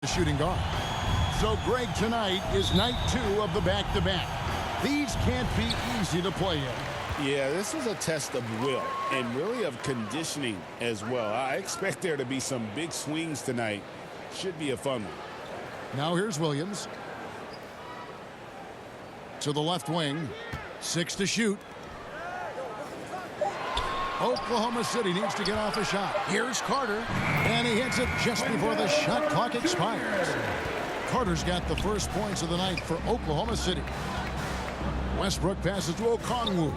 the shooting guard. So Greg, tonight is night 2 of the back-to-back. These can't be easy to play in. Yeah, this is a test of will and really of conditioning as well. I expect there to be some big swings tonight. Should be a fun one. Now here's Williams. To the left wing. 6 to shoot. Oklahoma City needs to get off a shot. Here's Carter. And he hits it just before the shot clock expires. Carter's got the first points of the night for Oklahoma City. Westbrook passes to Okongwu.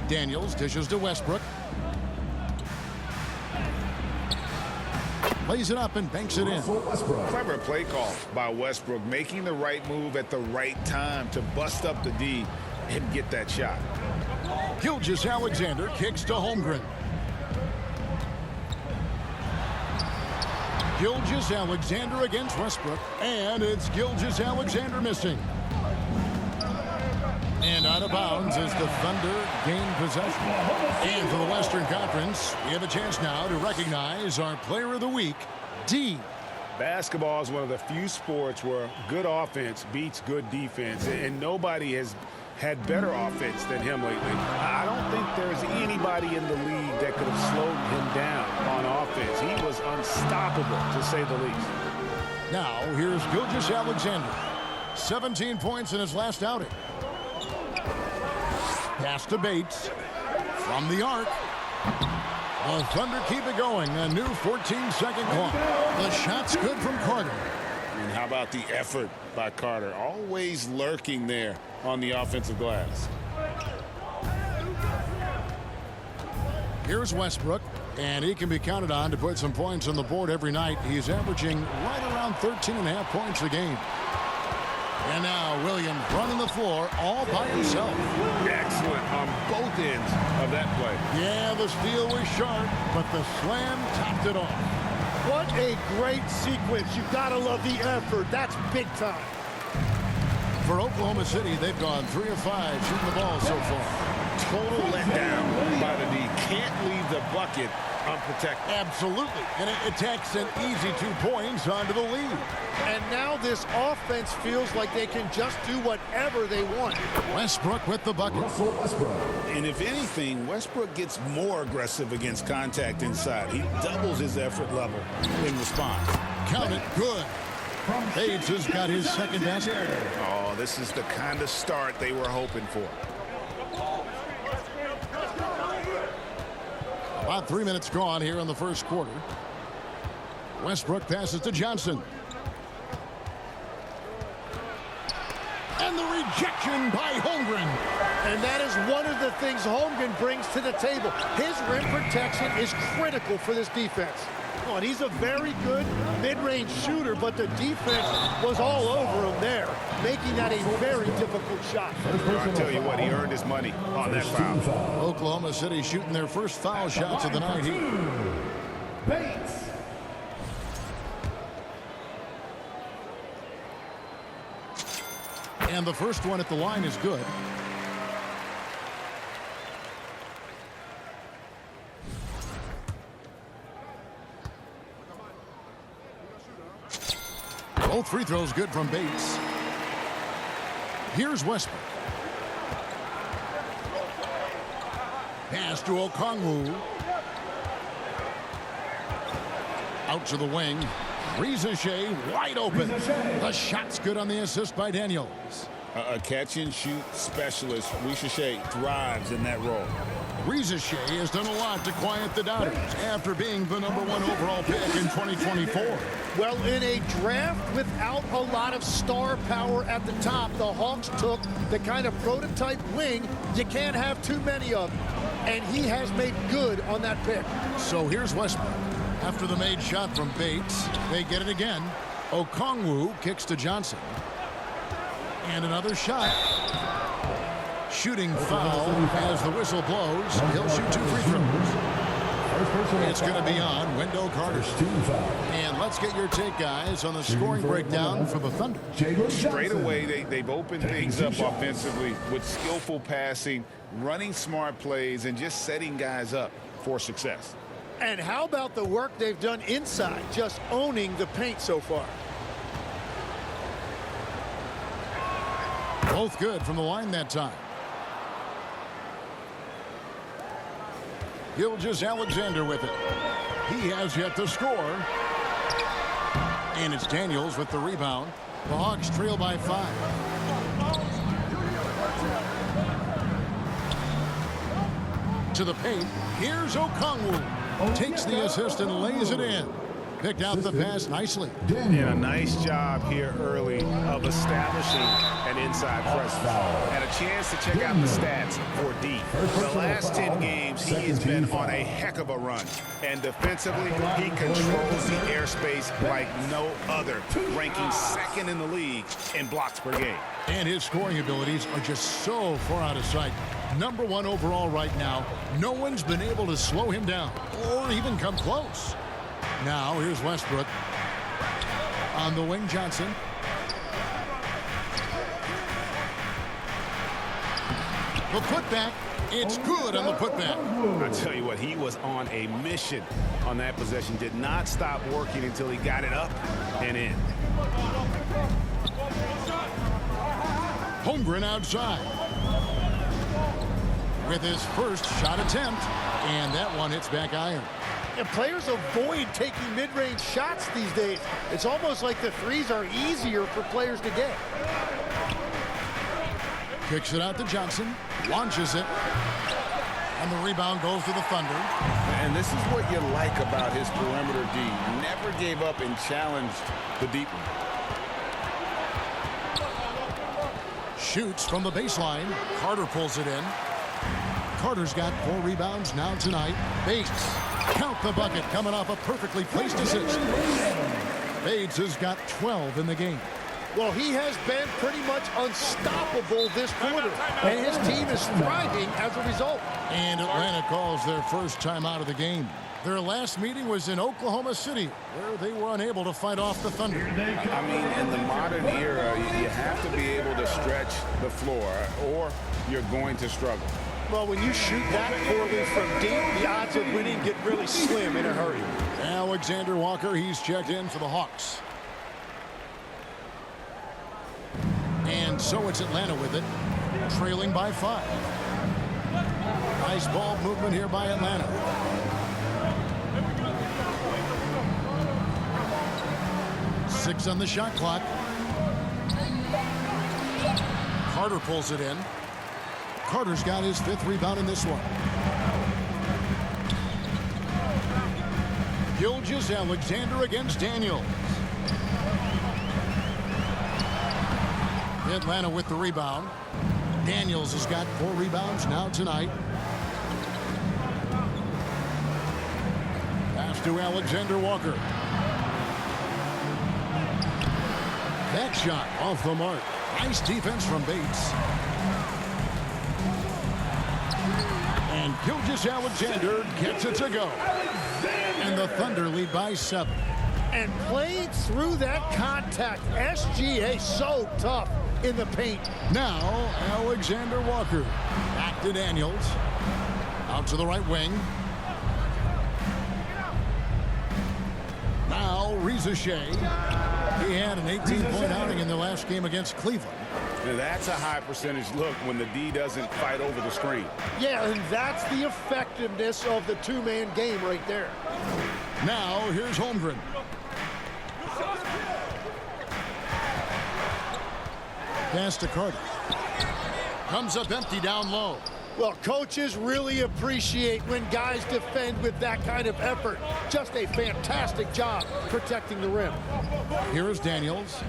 Daniels dishes to Westbrook. Lays it up and banks it in. Clever play call by Westbrook, making the right move at the right time to bust up the D and get that shot. Gilgeous-Alexander kicks to Holmgren. Gilgeous-Alexander against Westbrook, and it's Gilgeous-Alexander missing. And out of bounds as the Thunder gain possession. And for the Western Conference, we have a chance now to recognize our Player of the Week, D. Basketball is one of the few sports where good offense beats good defense, and nobody has had better offense than him lately. I don't think there's anybody in the league that could have slowed him down on offense. He was unstoppable, to say the least. Now, here's Gilgeous-Alexander. 17 points in his last outing. Pass to Bates. From the arc. The Thunder keep it going. A new 14-second clock. The shot's good from Carter. And how about the effort by Carter? Always lurking there on the offensive glass. Here's Westbrook, and he can be counted on to put some points on the board every night. He's averaging right around 13.5 points a game. And now Williams running the floor all by himself. Excellent on both ends of that play. Yeah, the steal was sharp, but the slam topped it off. What a great sequence. You've got to love the effort. That's big time. For Oklahoma City, they've gone 3 of 5 shooting the ball so far. Total letdown by the D. Can't leave the bucket unprotected. Absolutely. And it takes an easy 2 points onto the lead. And now this offense feels like they can just do whatever they want. Westbrook with the bucket. And if anything, Westbrook gets more aggressive against contact inside. He doubles his effort level in response. Count it. Good. Bates has got his second basket. Oh, this is the kind of start they were hoping for. About 3 minutes gone here in the first quarter. Westbrook passes to Johnson. And the rejection by Holmgren. And that is one of the things Holmgren brings to the table. His rim protection is critical for this defense. Oh, and he's a very good mid-range shooter, but the defense was all over him there, making that a very difficult shot. I'll tell you what, he earned his money on that foul. Oklahoma City shooting their first foul shots of the night here. Bates. And the first one at the line is good. Both free throws good from Bates. Here's Westbrook. Pass to Okongwu. Out to the wing. Rizachet wide open. The shot's good on the assist by Daniels. A catch-and-shoot specialist. Rizachet thrives in that role. Rizachet has done a lot to quiet the doubters after being the #1 overall pick in 2024. Well, in a draft without a lot of star power at the top, the Hawks took the kind of prototype wing you can't have too many of. And he has made good on that pick. So here's Westbrook. After the made shot from Bates, they get it again. Okongwu kicks to Johnson. And another shot. Shooting foul as the whistle blows. He'll shoot 2 free throws. It's going to be on Wendell Carter. And let's get your take, guys, on the scoring breakdown for the Thunder. Straight away, they've opened things up offensively with skillful passing, running smart plays, and just setting guys up for success. And how about the work they've done inside, just owning the paint so far? Both good from the line that time. Gilgeous-Alexander with it. He has yet to score. And it's Daniels with the rebound. The Hawks trail by 5. To the paint. Here's Okongwu. Takes the assist and lays it in. Picked out the pass nicely. And a nice job here early of establishing an inside presence. And a chance to check out the stats for D. For the last 10 games, he has been on a heck of a run. And defensively, he controls the airspace like no other, ranking second in the league in blocks per game. And his scoring abilities are just so far out of sight. #1 overall right now. No one's been able to slow him down or even come close. Now here's Westbrook. On the wing, Johnson. The putback. It's good on the putback. I tell you what, he was on a mission on that possession. Did not stop working until he got it up and in. Holmgren outside. With his first shot attempt. And that one hits back iron. And players avoid taking mid-range shots these days. It's almost like the threes are easier for players to get. Kicks it out to Johnson. Launches it. And the rebound goes to the Thunder. And this is what you like about his perimeter D. Never gave up and challenged the deep one. Shoots from the baseline. Carter pulls it in. Carter's got 4 rebounds now tonight. Bates. Count the bucket, coming off a perfectly placed assist. Bates has got 12 in the game. Well, he has been pretty much unstoppable this quarter, and his team is thriving as a result. And Atlanta calls their first time out of the game. Their last meeting was in Oklahoma City, where they were unable to fight off the Thunder. I mean, in the modern era, you have to be able to stretch the floor, or you're going to struggle. Well, when you shoot that poorly from deep, the odds of winning get really slim in a hurry. Alexander Walker, he's checked in for the Hawks. And so it's Atlanta with it, trailing by 5. Nice ball movement here by Atlanta. Six on the shot clock. Carter pulls it in. Carter's got his 5th rebound in this one. Gilgeous-Alexander against Daniels. Atlanta with the rebound. Daniels has got 4 rebounds now tonight. Pass to Alexander Walker. That shot off the mark. Nice defense from Bates. And Gilgeous-Alexander gets it to go. And the Thunder lead by 7. And played through that contact. SGA so tough in the paint. Now Alexander Walker. Back to Daniels. Out to the right wing. Now Shea. He had an 18-point outing in the last game against Cleveland. Now that's a high percentage look when the D doesn't fight over the screen. Yeah, and that's the effectiveness of the two-man game right there. Now here's Holmgren. Pass to Carter. Comes up empty down low. Well, coaches really appreciate when guys defend with that kind of effort. Just a fantastic job protecting the rim. Here is Daniels.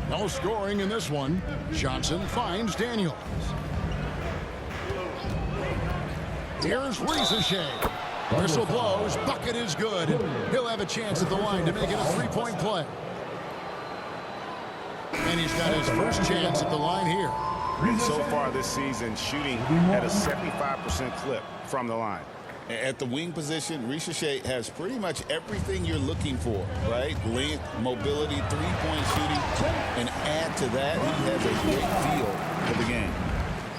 No scoring in this one. Johnson finds Daniels. Here's Shea. Whistle blows. Bucket is good. He'll have a chance at the line to make it a three-point play. And he's got his first chance at the line here. So far this season, shooting at a 75% clip from the line. At the wing position, Shea has pretty much everything you're looking for, right? Length, mobility, three-point shooting, and add to that, he has a great feel for the game.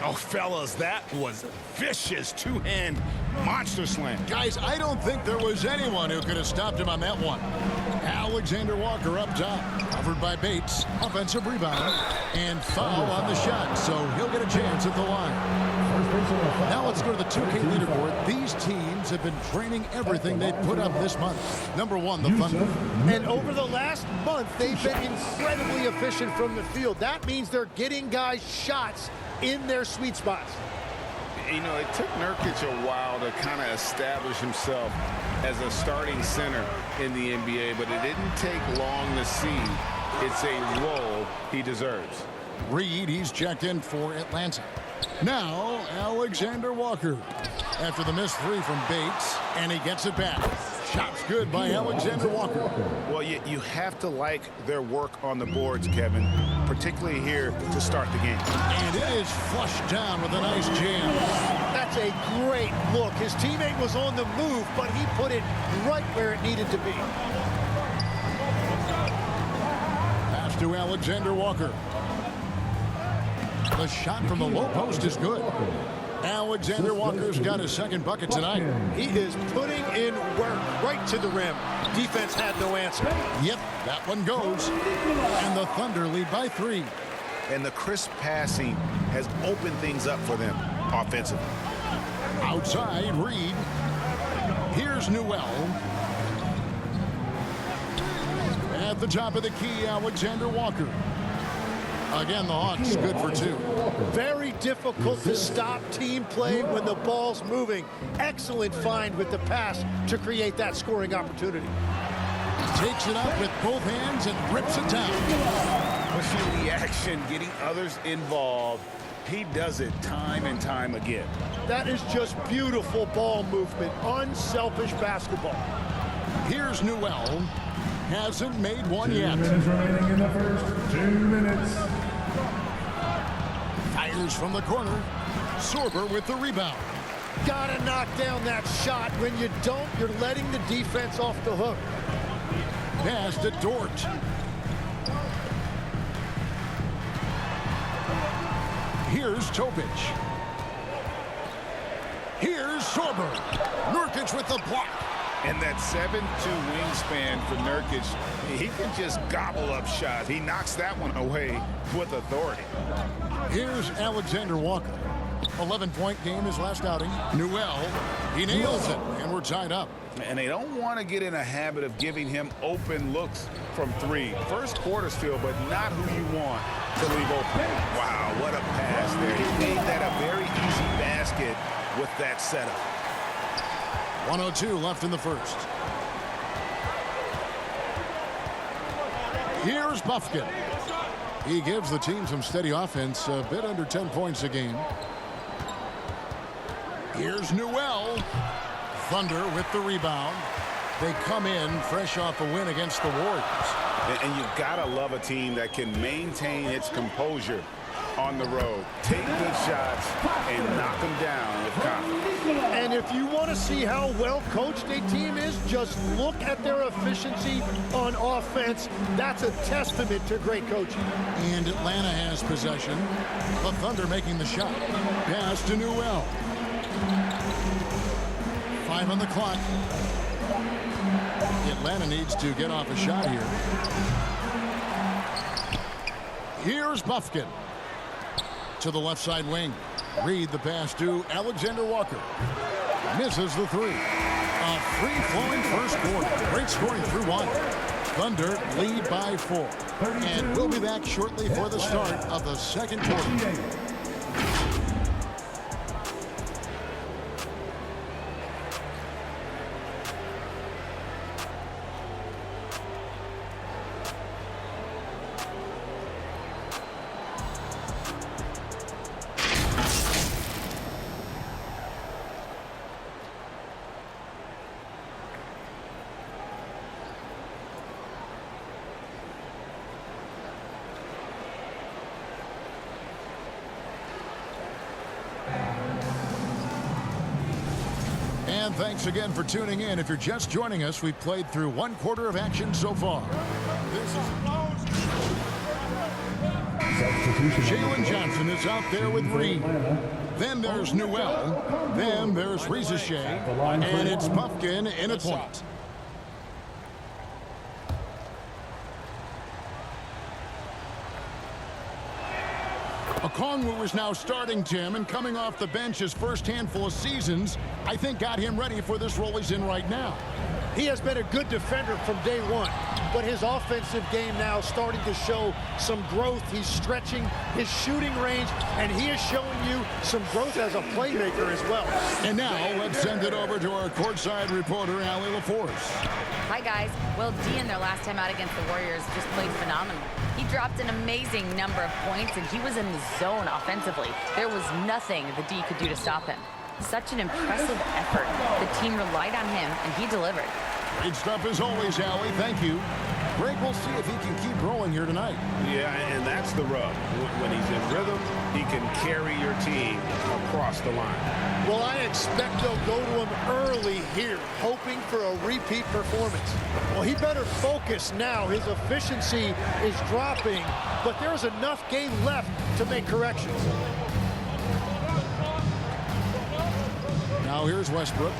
Oh, fellas, that was vicious two-hand monster slam. Guys, I don't think there was anyone who could have stopped him on that one. Alexander Walker up top, covered by Bates. Offensive rebound and foul on the shot, so he'll get a chance at the line. Now let's go to the 2K leaderboard. These teams have been training everything they've put up this month. Number 1, the Thunder. And over the last month, they've been incredibly efficient from the field. That means they're getting guys shots in their sweet spots. You know, it took Nurkic a while to kind of establish himself as a starting center in the NBA, but it didn't take long to see it's a role he deserves. Reed, he's checked in for Atlanta. Now, Alexander Walker. After the missed three from Bates, and he gets it back. Shot's good by Alexander Walker. Well, you have to like their work on the boards, Kevin, particularly here to start the game. And it is flushed down with a nice jam. That's a great look. His teammate was on the move, but he put it right where it needed to be. Pass to Alexander Walker. The shot from the low post is good. Alexander Walker's got his second bucket tonight. He is putting in work right to the rim. Defense had no answer. Yep, that one goes. And the Thunder lead by 3. And the crisp passing has opened things up for them offensively. Outside, Reed. Here's Newell. At the top of the key, Alexander Walker. Again, the Hawks good for 2. Very difficult to stop team play when the ball's moving. Excellent find with the pass to create that scoring opportunity. Takes it up with both hands and rips it down. Pushing the action, getting others involved. He does it time and time again. That is just beautiful ball movement. Unselfish basketball. Here's Newell. Hasn't made one yet. 2 minutes remaining in the first 2 minutes. Fires from the corner. Sorber with the rebound. Gotta knock down that shot. When you don't, you're letting the defense off the hook. Pass to Dort. Here's Topic. Here's Sorber. Nurkic with the block. And that 7'2" wingspan for Nurkic, he can just gobble up shots. He knocks that one away with authority. Here's Alexander Walker. 11-point game his last outing. Newell, he nails it, and we're tied up. And they don't want to get in a habit of giving him open looks from 3. First quarter still, but not who you want to leave open. Wow, what a pass there. He made that a very easy basket with that setup. 1:02 left in the first. Here's Buffkin. He gives the team some steady offense, a bit under 10 points a game. Here's Newell. Thunder with the rebound. They come in fresh off a win against the Warriors. And you've got to love a team that can maintain its composure on the road. Take good shots and knock them down with confidence. And if you want to see how well coached a team is, just look at their efficiency on offense. That's a testament to great coaching. And Atlanta has possession. The Thunder making the shot. Pass to Newell. 5 on the clock. Atlanta needs to get off a shot here. Here's Buffkin. To the left side wing. Reed the pass to Alexander Walker. Misses the 3. A free-flowing first quarter. Great scoring through 1. Thunder lead by 4. And we'll be back shortly for the start of the second quarter. And thanks again for tuning in. If you're just joining us, we've played through 1 quarter of action so far. This is Substitute Jalen Johnson is out there with Reed. Then there's Newell. Then there's Ricochet. And it's Pumpkin in at point. Okongwu is now starting, Tim, and coming off the bench his first handful of seasons, I think got him ready for this role he's in right now. He has been a good defender from day one, but his offensive game now starting to show some growth. He's stretching his shooting range, and he is showing you some growth as a playmaker as well. And now let's send it over to our courtside reporter, Allie LaForce. Hi, guys. Well, D in their last time out against the Warriors just played phenomenal. He dropped an amazing number of points, and he was in the zone offensively. There was nothing the D could do to stop him. Such an impressive effort. The team relied on him, and he delivered. Great stuff as always, Allie. Thank you. Greg, we'll see if he can keep rolling here tonight. Yeah, and that's the rub. When he's in rhythm, he can carry your team across the line. Well, I expect they'll go to him early here, hoping for a repeat performance. Well, he better focus now. His efficiency is dropping, but there's enough game left to make corrections. Now here's Westbrook.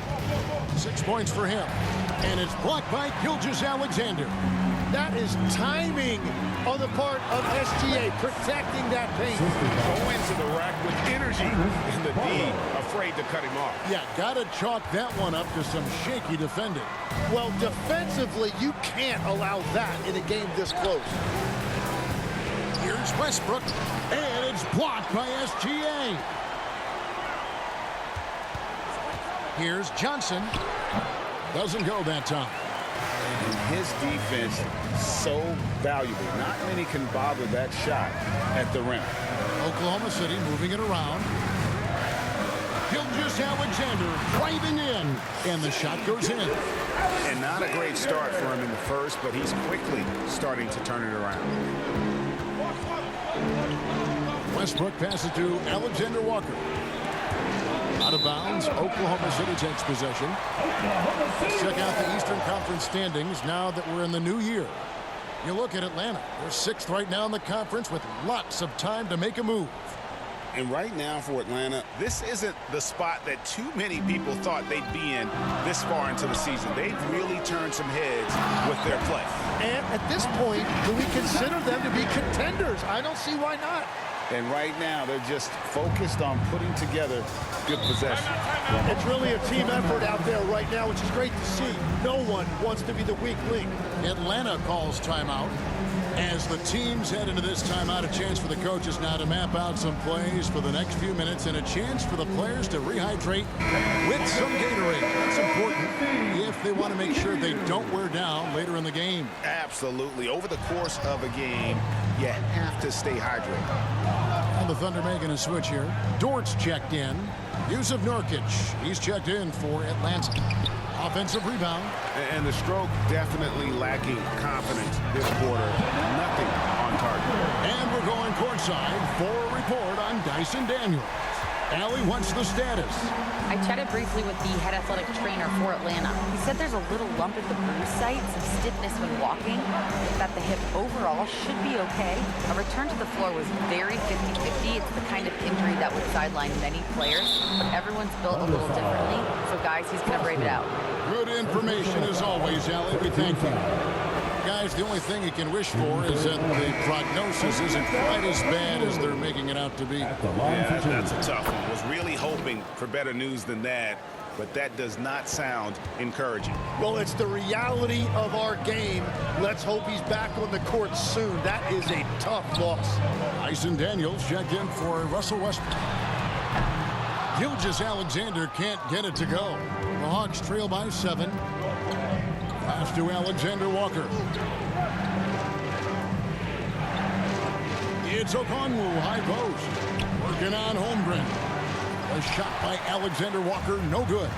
6 points for him. And it's blocked by Gilgeous-Alexander. That is timing on the part of SGA, protecting that paint. Go into the rack with energy, and the D afraid to cut him off. Yeah, gotta chalk that one up to some shaky defending. Well, defensively, you can't allow that in a game this close. Here's Westbrook, and it's blocked by SGA. Here's Johnson. Doesn't go that time. And his defense so valuable. Not many can bother that shot at the rim. Oklahoma City moving it around. Gilgeous-Alexander driving in, and the shot goes in. And not a great start for him in the first, but he's quickly starting to turn it around. Westbrook passes to Alexander Walker. Out of bounds, Oklahoma City takes possession. Let's check out the Eastern Conference standings now that we're in the new year. You look at Atlanta. They're 6th right now in the conference with lots of time to make a move. And right now for Atlanta, this isn't the spot that too many people thought they'd be in this far into the season. They've really turned some heads with their play. And at this point, do we consider them to be contenders? I don't see why not. And right now, they're just focused on putting together good possession. It's really a team effort out there right now, which is great to see. No one wants to be the weak link. Atlanta calls timeout. As the teams head into this timeout, a chance for the coaches now to map out some plays for the next few minutes and a chance for the players to rehydrate with some Gatorade. That's important if they want to make sure they don't wear down later in the game. Absolutely. Over the course of a game, you have to stay hydrated. And the Thunder making a switch here. Dort's checked in. Yusuf Nurkic, he's checked in for Atlanta. Offensive rebound. And the stroke definitely lacking confidence this quarter. Nothing on target. And we're going courtside for a report on Dyson Daniels. Allie, what's the status? I chatted briefly with the head athletic trainer for Atlanta. He said there's a little lump at the bruise site, some stiffness when walking, that the hip overall should be okay. A return to the floor was very 50-50. It's the kind of injury that would sideline many players, but everyone's built a little differently. So, guys, he's going to brave it out. Good information as always, Allie. We thank you. Guys, the only thing you can wish for is that the prognosis isn't quite as bad as they're making it out to be. Yeah, that's a tough one. Was really hoping for better news than that, but that does not sound encouraging. Well, it's the reality of our game. Let's hope he's back on the court soon. That is a tough loss. Dyson Daniels checked in for Russell Westbrook. Gilgeous-Alexander can't get it to go. The Hawks trail by 7. Pass to Alexander Walker. It's Okongwu, high post. Working on Holmgren. A shot by Alexander Walker, no good.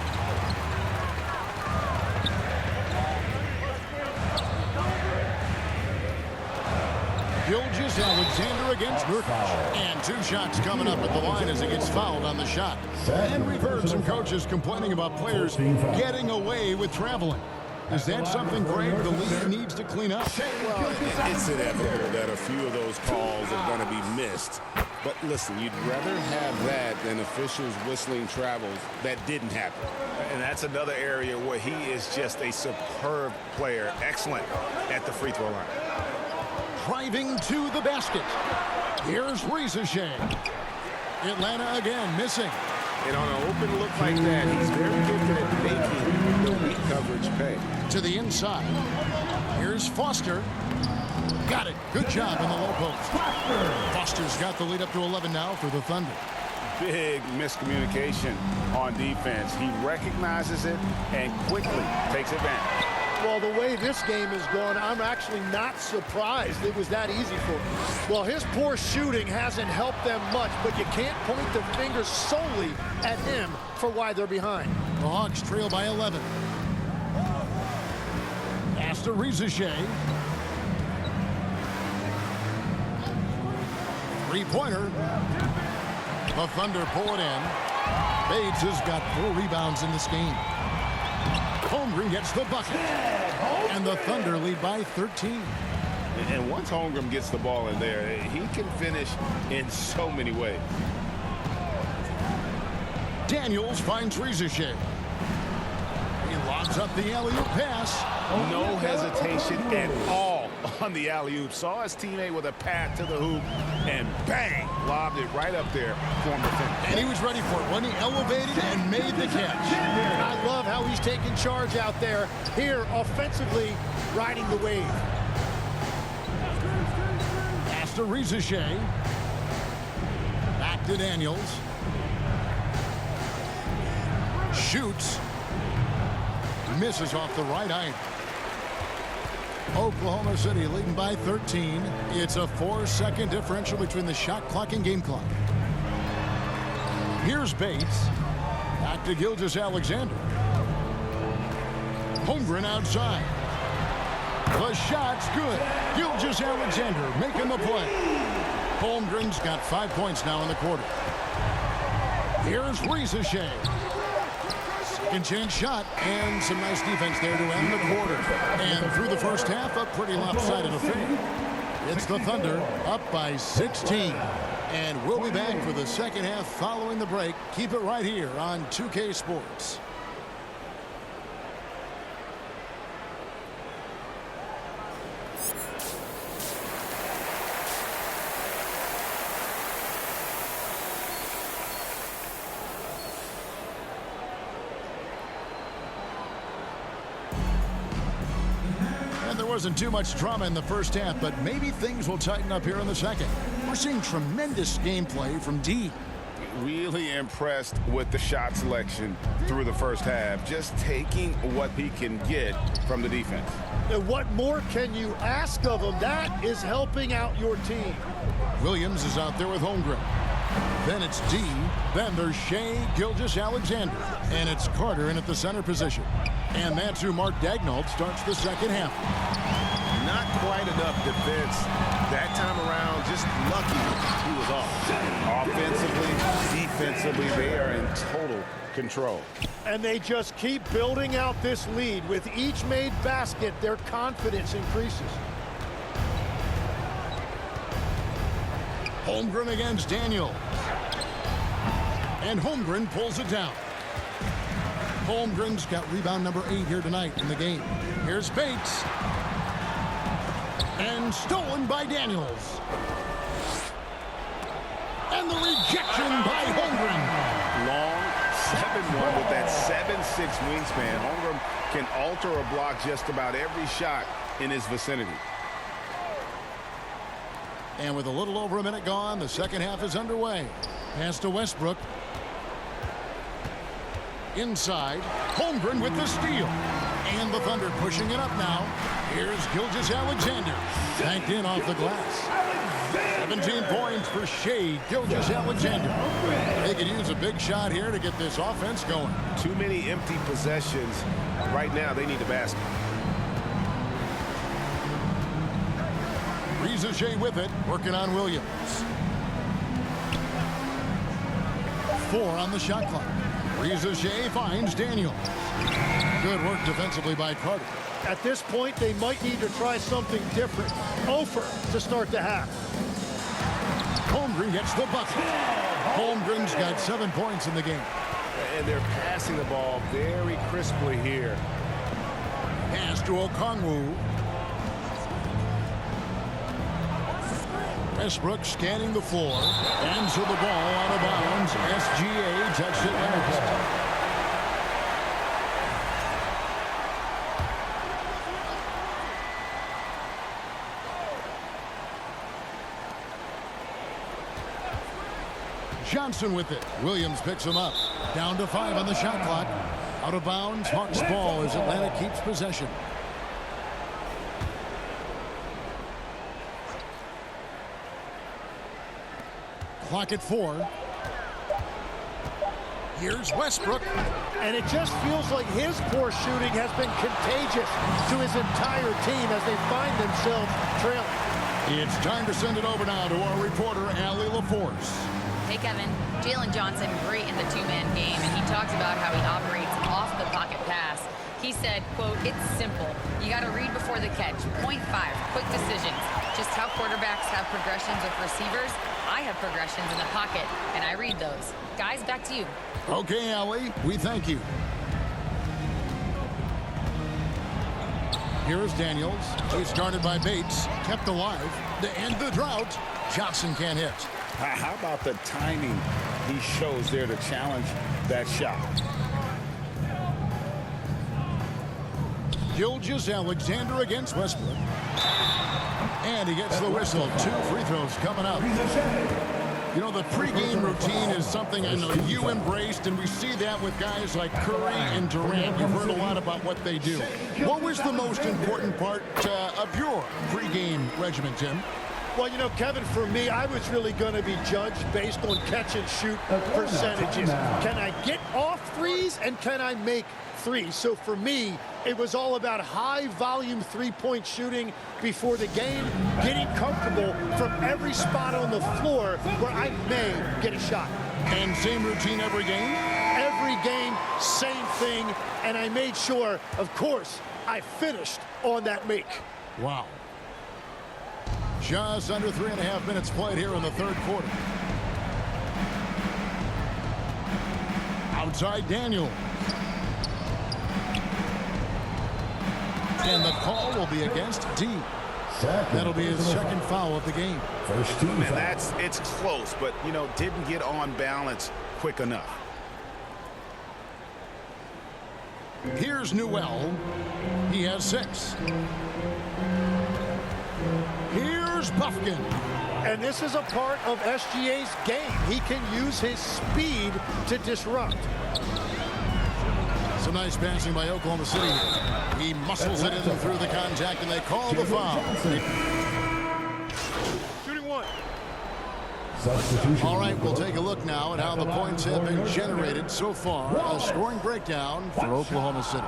Gilgeous-Alexander against Nurkic. And 2 shots coming up at the line as he gets fouled on the shot. And we've heard some coaches complaining about players getting away with traveling. Is that something, Greg, the league needs to clean up? Well, it's inevitable that a few of those calls are going to be missed. But listen, you'd rather have that than officials whistling travels that didn't happen. And that's another area where he is just a superb player. Excellent at the free throw line. Driving to the basket. Here's Ricochet. Atlanta again missing. And on an open look like that, he's very gifted at making the weak coverage pay. To the inside. Here's Foster. Got it. Good job in the low post. Foster's got the lead up to 11 now for the Thunder. Big miscommunication on defense. He recognizes it and quickly takes advantage. Well, the way this game has gone, I'm actually not surprised it was that easy for him. Well, his poor shooting hasn't helped them much, but you can't point the finger solely at him for why they're behind. The Hawks trail by 11. Pass to Ricochet. Three-pointer. The Thunder pull it in. Bates has got 4 rebounds in this game. Holmgren gets the bucket. And the Thunder lead by 13. And once Holmgren gets the ball in there, he can finish in so many ways. Daniels finds Ricochet. He lobs up the alley-oop pass. No hesitation at all on the alley-oop. Saw his teammate with a path to the hoop, and bang, lobbed it right up there for him to finish. And he was ready for it when he elevated and made the catch. I love how he's taking charge out there. Here, offensively, riding the wave. Pass to Ricochet. Back to Daniels. Shoots. Misses off the right iron. Oklahoma City leading by 13. It's a 4-second differential between the shot clock and game clock. Here's Bates. Back to Gilgeous-Alexander. Holmgren outside. The shot's good. Gilgeous-Alexander making the play. Holmgren's got 5 points now in the quarter. Here's Ricochet. Second chance shot, and some nice defense there to end the quarter. And through the first half, a pretty lopsided affair. It's the Thunder up by 16. And we'll be back for the second half following the break. Keep it right here on 2K Sports. There wasn't too much drama in the first half, but maybe things will tighten up here in the second. We're seeing tremendous gameplay from D. Really impressed with the shot selection through the first half, just taking what he can get from the defense. And what more can you ask of him? That is helping out your team. Williams is out there with Holmgren. Then it's D. Then there's Shea Gilgeous-Alexander. And it's Carter in at the center position. And that's who Mark Daignault starts the second half. Not quite enough defense that time around. Just lucky he was off. Offensively, defensively, they are in total control. And they just keep building out this lead. With each made basket, their confidence increases. Holmgren against Daniels. And Holmgren pulls it down. Holmgren's got rebound number 8 here tonight in the game. Here's Bates. And stolen by Daniels. And the rejection by Holmgren. Long 7-1 with that 7'6" wingspan. Holmgren can alter a block just about every shot in his vicinity. And with a little over a minute gone, the second half is underway. Pass to Westbrook. Inside, Holmgren with the steal. And the Thunder pushing it up now. Here's Gilgeous-Alexander. Banked in off the glass. 17 points for Shea Gilgeous-Alexander. They could use a big shot here to get this offense going. Too many empty possessions. Right now, they need a basket. Ricochet with it, working on Williams. 4 on the shot clock. Ricochet finds Daniel. Good work defensively by Carter. At this point, they might need to try something different. Over to start the half. Holmgren gets the bucket. Holmgren's got 7 points in the game. And they're passing the ball very crisply here. Pass to Okongwu. Westbrook scanning the floor. And so the ball out of bounds. SGA touched it last. Johnson with it. Williams picks him up. Down to 5 on the shot clock. Out of bounds. Hawks ball as Atlanta keeps possession. Clock at 4. Here's Westbrook. And it just feels like his poor shooting has been contagious to his entire team as they find themselves trailing. It's time to send it over now to our reporter, Allie LaForce. Hey, Kevin. Jalen Johnson, great in the two-man game, and he talks about how he operates off the pocket pass. He said, quote, "It's simple. You got to read before the catch. Point 5, quick decisions. Just how quarterbacks have progressions with receivers, I have progressions in the pocket, and I read those. Guys, back to you." Okay, Allie, we thank you. Here's Daniels. He's guarded by Bates. Kept alive. To end the drought, Johnson can't hit. How about the timing he shows there to challenge that shot? Gilgeous-Alexander against Westbrook. And he gets the whistle. 2 free throws coming up. You know, the pregame routine is something I know you embraced, and we see that with guys like Curry and Durant. You've heard a lot about what they do. What was the most important part of your pregame regimen, Tim? Well, you know, Kevin, for me, I was really going to be judged based on catch-and-shoot percentages. Can I get off threes, and can I make threes? So for me, it was all about high-volume three-point shooting before the game, getting comfortable from every spot on the floor where I may get a shot. And same routine every game? Every game, same thing, and I made sure, of course, I finished on that make. Wow. Just under 3.5 minutes played here in the third quarter. Outside Daniel. And the call will be against D. That'll be his second foul of the game. First team foul. It's close, but, you know, didn't get on balance quick enough. Here's Newell. He has 6. Here's Buffkin. And this is a part of SGA's game. He can use his speed to disrupt. Some nice passing by Oklahoma City. He muscles it in through the contact, and they call the foul. Shooting 1. Substitution. All right, we'll take a look now at how the points have been generated so far. A scoring breakdown for Oklahoma City.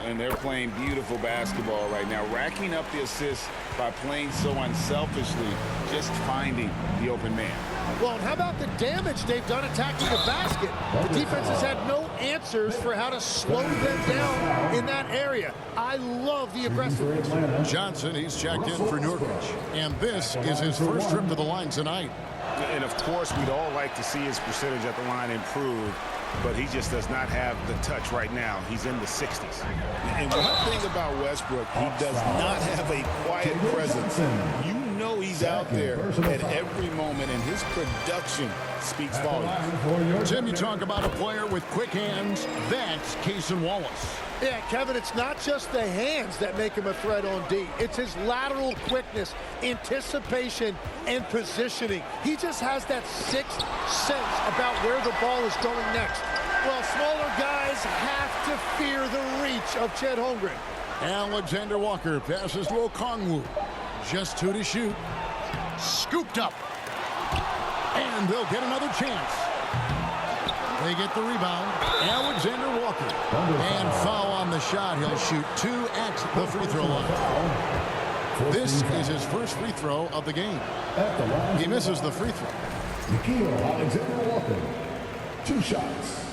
And they're playing beautiful basketball right now, racking up the assists by playing so unselfishly, just finding the open man. Well, and how about the damage they've done attacking the basket? The defense has had no answers for how to slow them down in that area. I love the aggressiveness. Johnson, he's checked in for Nurkic. And this is his first trip to the line tonight. And, of course, we'd all like to see his percentage at the line improve, but he just does not have the touch right now. He's in the 60s. And one thing about Westbrook, he does not have a quiet presence. You know he's out there at every moment, and his production speaks volumes. Tim, you talk about a player with quick hands. That's Cason Wallace. Yeah, Kevin, it's not just the hands that make him a threat on D. It's his lateral quickness, anticipation, and positioning. He just has that sixth sense about where the ball is going next. Well, smaller guys have to fear the reach of Chet Holmgren. Alexander Walker passes to Okongwu. Just 2 to shoot. Scooped up. And they'll get another chance. They get the rebound. Alexander Walker. And foul on the shot. He'll shoot 2 at the free throw line. This is his first free throw of the game. He misses the free throw. Alexander Walker. 2 shots.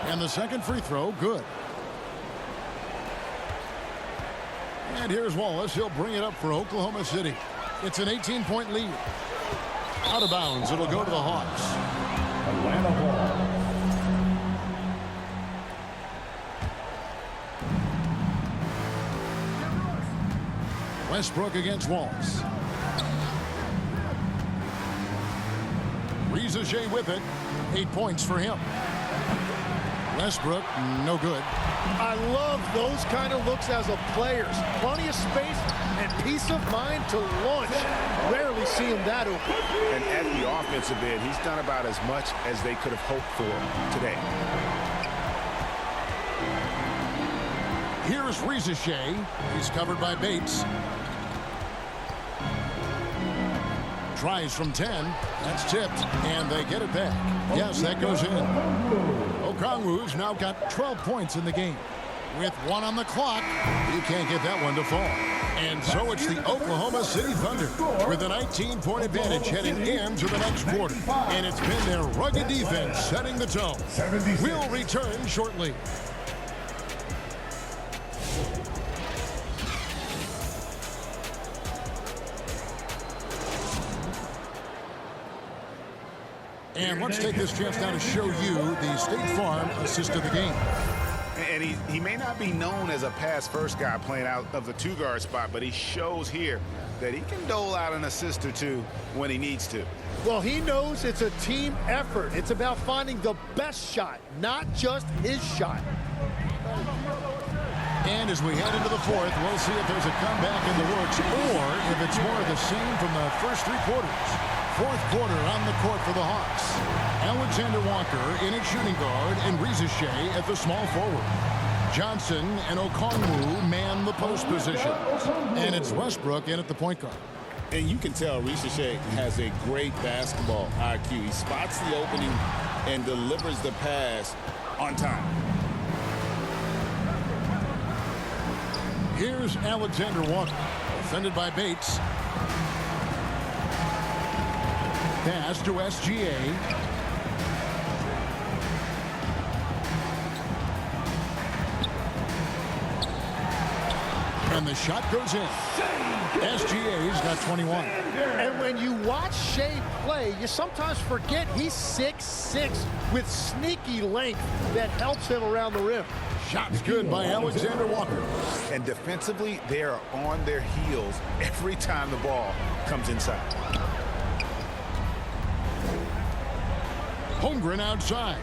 And the second free throw, good. And here's Wallace. He'll bring it up for Oklahoma City. It's an 18-point lead. Out of bounds. It'll go to the Hawks. Atlanta ball. Westbrook against Wallace. Rizachet with it. 8 points for him. Westbrook, no good. I love those kind of looks as a player. Plenty of space and peace of mind to launch. Rarely see him that open. And at the offensive end, he's done about as much as they could have hoped for today. Here's Rizachet. He's covered by Bates. Tries from 10. That's tipped. And they get it back. Yes, that goes in. Okongwu's now got 12 points in the game. With 1 on the clock, you can't get that one to fall. And so it's the Oklahoma City Thunder with a 19-point advantage heading into the next quarter. And it's been their rugged defense setting the tone. We'll return shortly. And let's take this chance now to show you the State Farm assist of the game. And he may not be known as a pass-first guy playing out of the two-guard spot, but he shows here that he can dole out an assist or two when he needs to. Well, he knows it's a team effort. It's about finding the best shot, not just his shot. And as we head into the fourth, we'll see if there's a comeback in the works or if it's more of the same from the first 3 quarters. Fourth quarter on the court for the Hawks. Alexander Walker in at shooting guard and Rizachet at the small forward. Johnson and Okongwu man the post position. And it's Westbrook in at the point guard. And you can tell Rizachet has a great basketball IQ. He spots the opening and delivers the pass on time. Here's Alexander Walker, defended by Bates. Pass to SGA. And the shot goes in. SGA's got 21. And when you watch Shea play, you sometimes forget he's 6'6" with sneaky length that helps him around the rim. Shot's good by Alexander Walker. And defensively, they are on their heels every time the ball comes inside. Holmgren outside.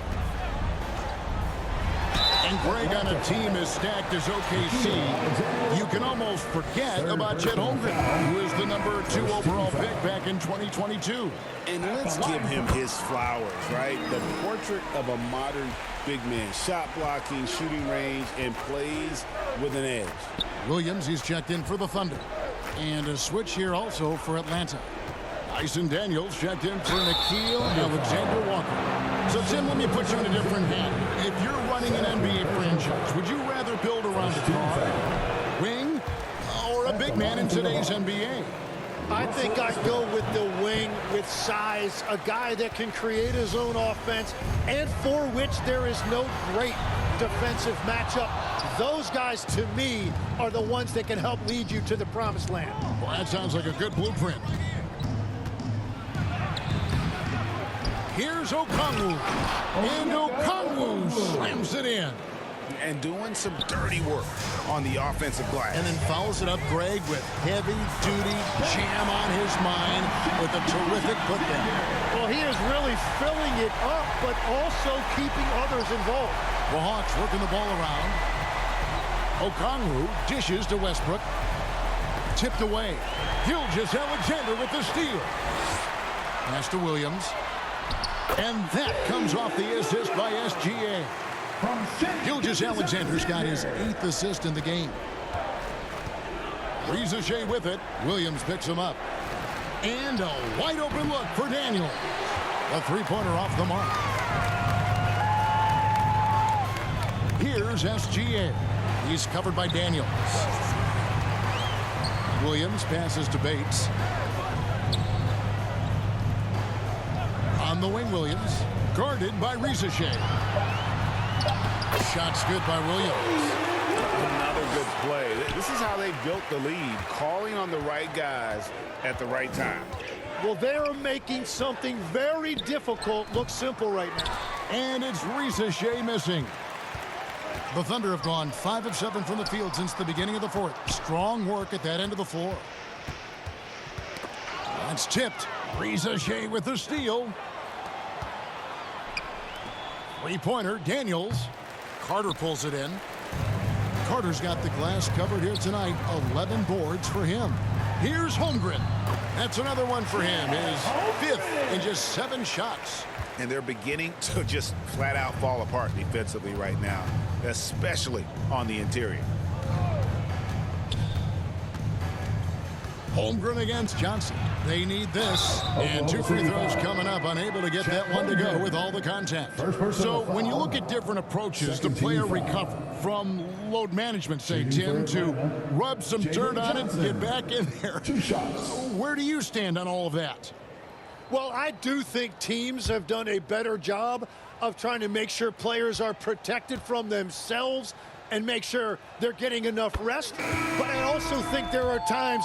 And Greg on a team as stacked as OKC. You can almost forget about Chet Holmgren, who is the number 2 overall pick back in 2022. And let's give him his flowers, right? The portrait of a modern big man. Shot blocking, shooting range, and plays with an edge. Williams, he's checked in for the Thunder. And a switch here also for Atlanta. Dyson Daniels checked in for Nickeil Alexander Walker. So, Tim, let me put you in a different hand. If you're running an NBA franchise, would you rather build around a guard, wing, or a big man in today's NBA? I think I'd go with the wing with size, a guy that can create his own offense and for which there is no great defensive matchup. Those guys, to me, are the ones that can help lead you to the promised land. Well, that sounds like a good blueprint. Here's Okongwu. And Okongwu slams it in. And doing some dirty work on the offensive glass. And then follows it up, Greg, with heavy-duty jam on his mind with a terrific putdown. Well, he is really filling it up, but also keeping others involved. The Hawks working the ball around. Okongwu dishes to Westbrook. Tipped away. Gilgeous-Alexander with the steal. Pass to Williams. And that comes off the assist by SGA. Gilgeous-Alexander's got his 8th assist in the game. Rizachet with it. Williams picks him up. And a wide open look for Daniel. A 3-pointer off the mark. Here's SGA. He's covered by Daniels. Williams passes to Bates. On the wing, Williams, guarded by Rizachet. shot's good by Williams. Another good play. This is how they built the lead, calling on the right guys at the right time. Well, they're making something very difficult look simple right now. And it's Shea missing. The Thunder have gone 5 of 7 from the field since the beginning of the fourth. Strong work at that end of the floor. That's tipped. Shea with the steal. Three-pointer, Daniels. Carter pulls it in. Carter's got the glass covered here tonight. 11 boards for him. Here's Holmgren. That's another one for him. His 5th in just 7 shots. And they're beginning to just flat out fall apart defensively right now, especially on the interior. Holmgren against Johnson. They need this. And 2 free throws coming up. Unable to get that one to go with all the contact. So when you look at different approaches to player recovery, from load management, say, Tim, to rub some dirt on it and get back in there, where do you stand on all of that? Well, I do think teams have done a better job of trying to make sure players are protected from themselves and make sure they're getting enough rest. But I also think there are times...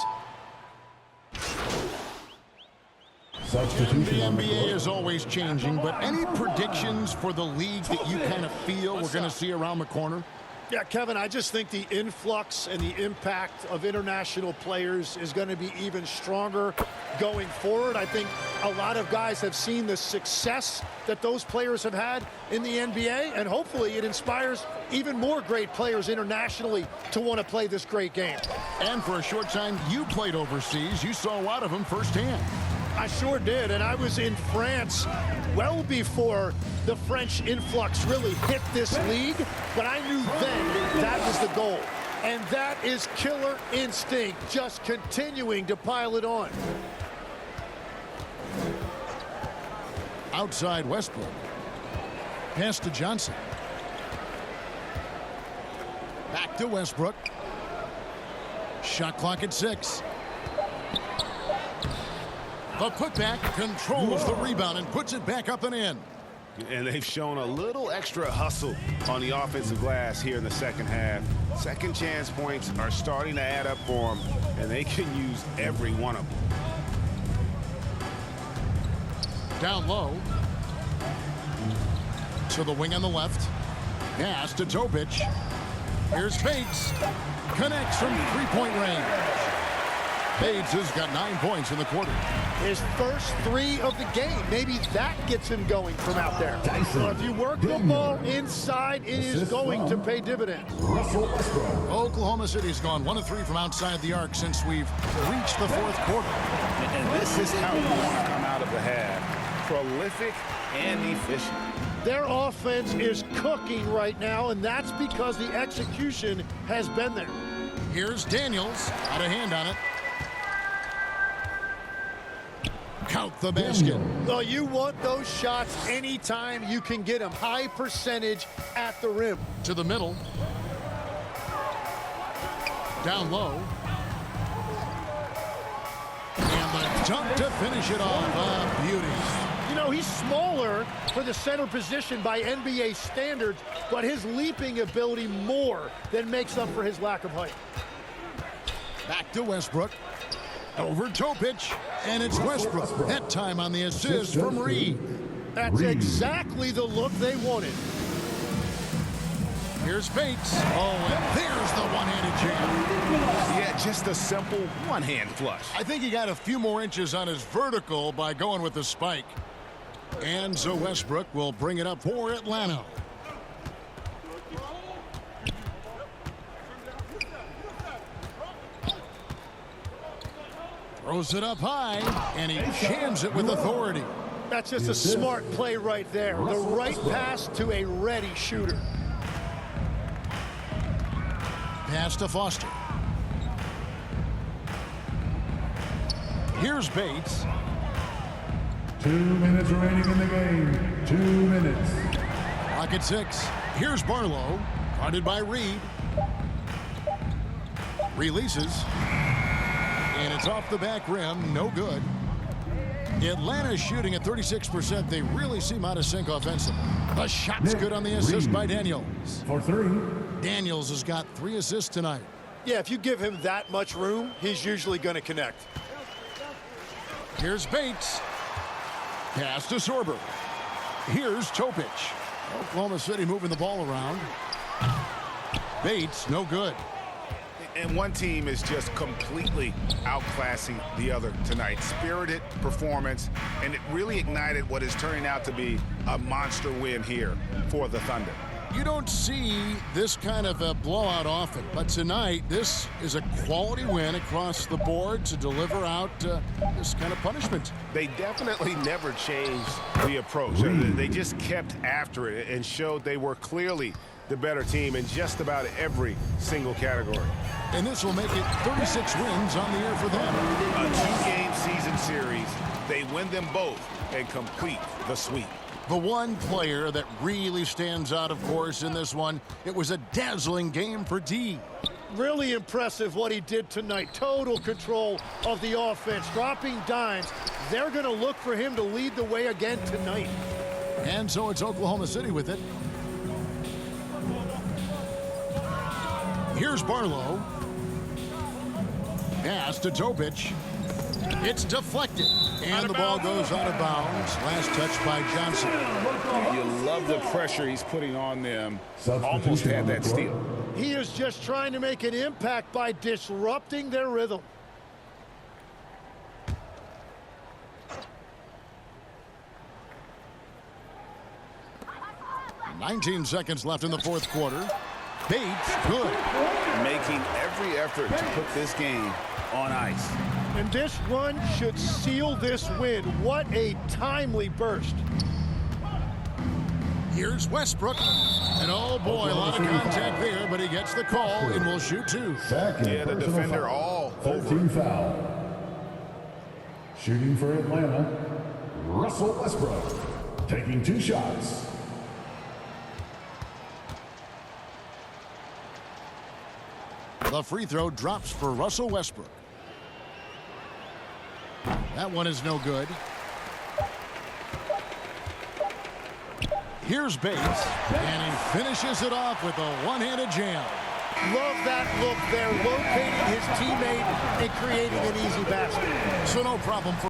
The NBA is always changing, but any predictions for the league that you kind of feel we're going to see around the corner? Yeah, Kevin, I just think the influx and the impact of international players is going to be even stronger going forward. I think a lot of guys have seen the success that those players have had in the NBA, and hopefully it inspires even more great players internationally to want to play this great game. And for a short time, you played overseas. You saw a lot of them firsthand. I sure did, and I was in France well before the French influx really hit this league, but I knew then that was the goal. And that is killer instinct, just continuing to pile it on. Outside Westbrook. Pass to Johnson. Back to Westbrook. Shot clock at 6. The putback controls the rebound and puts it back up and in. And they've shown a little extra hustle on the offensive glass here in the second half. Second chance points are starting to add up for them, and they can use every one of them. Down low. To the wing on the left. Pass to Topic. Here's Bates. Connects from 3-point range. Bates has got 9 points in the quarter. His first 3 of the game. Maybe that gets him going from out there. So if you work the ball inside, it is going to pay dividends. Oklahoma City's gone 1 of 3 from outside the arc since we've reached the 4th quarter. And this is how you want to come out of the half. Prolific and efficient. Their offense is cooking right now, and that's because the execution has been there. Here's Daniels. Out of hand on it. Count the basket. Well, you want those shots anytime you can get them. High percentage at the rim. To the middle. Down low. And the dunk to finish it off. A beauty. You know, he's smaller for the center position by NBA standards, but his leaping ability more than makes up for his lack of height. Back to Westbrook. Over Topic, and it's Westbrook. That time on the assist from Reed. That's exactly the look they wanted. Here's Bates. Oh, and there's the one-handed jam. Yeah, just a simple one-hand flush. I think he got a few more inches on his vertical by going with the spike. And so Westbrook will bring it up for Atlanta. Throws it up high, and he jams it with authority. That's just a smart play right there. The right pass to a ready shooter. Pass to Foster. Here's Bates. 2 minutes remaining in the game. 2 minutes. Clock at 6. Here's Barlow. Guarded by Reed. Releases. And it's off the back rim. No good. Atlanta shooting at 36%. They really seem out of sync offensively. The shot's good on the assist by Daniels. For 3. Daniels has got 3 assists tonight. Yeah, if you give him that much room, he's usually going to connect. Here's Bates. Pass to Sorber. Here's Topic. Oklahoma City moving the ball around. Bates, no good. And one team is just completely outclassing the other tonight. Spirited performance, and it really ignited what is turning out to be a monster win here for the Thunder. You don't see this kind of a blowout often, but tonight this is a quality win across the board to deliver out this kind of punishment. They definitely never changed the approach. They just kept after it and showed they were clearly the better team in just about every single category. And this will make it 36 wins on the year for them. A 2-game season series. They win them both and complete the sweep. The one player that really stands out, of course, in this one, it was a dazzling game for D. Really impressive what he did tonight. Total control of the offense, dropping dimes. They're going to look for him to lead the way again tonight. And so it's Oklahoma City with it. Here's Barlow. Pass to Topic. It's deflected. And the ball goes out of bounds. Last touch by Johnson. You love the pressure he's putting on them. Almost had that steal. He is just trying to make an impact by disrupting their rhythm. "19 seconds left in the fourth quarter. Bates, good. Making every effort to put this game on ice. And this run should seal this win. What a timely burst. Here's Westbrook. And oh boy, a lot of contact there, but he gets the call and will shoot 2. Yeah, the defender all over. 13 foul. Shooting for Atlanta, Russell Westbrook. Taking 2 shots. The free throw drops for Russell Westbrook. That one is no good. Here's Bates, and he finishes it off with a one-handed jam. Love that look there, locating his teammate and creating an easy basket. So no problem for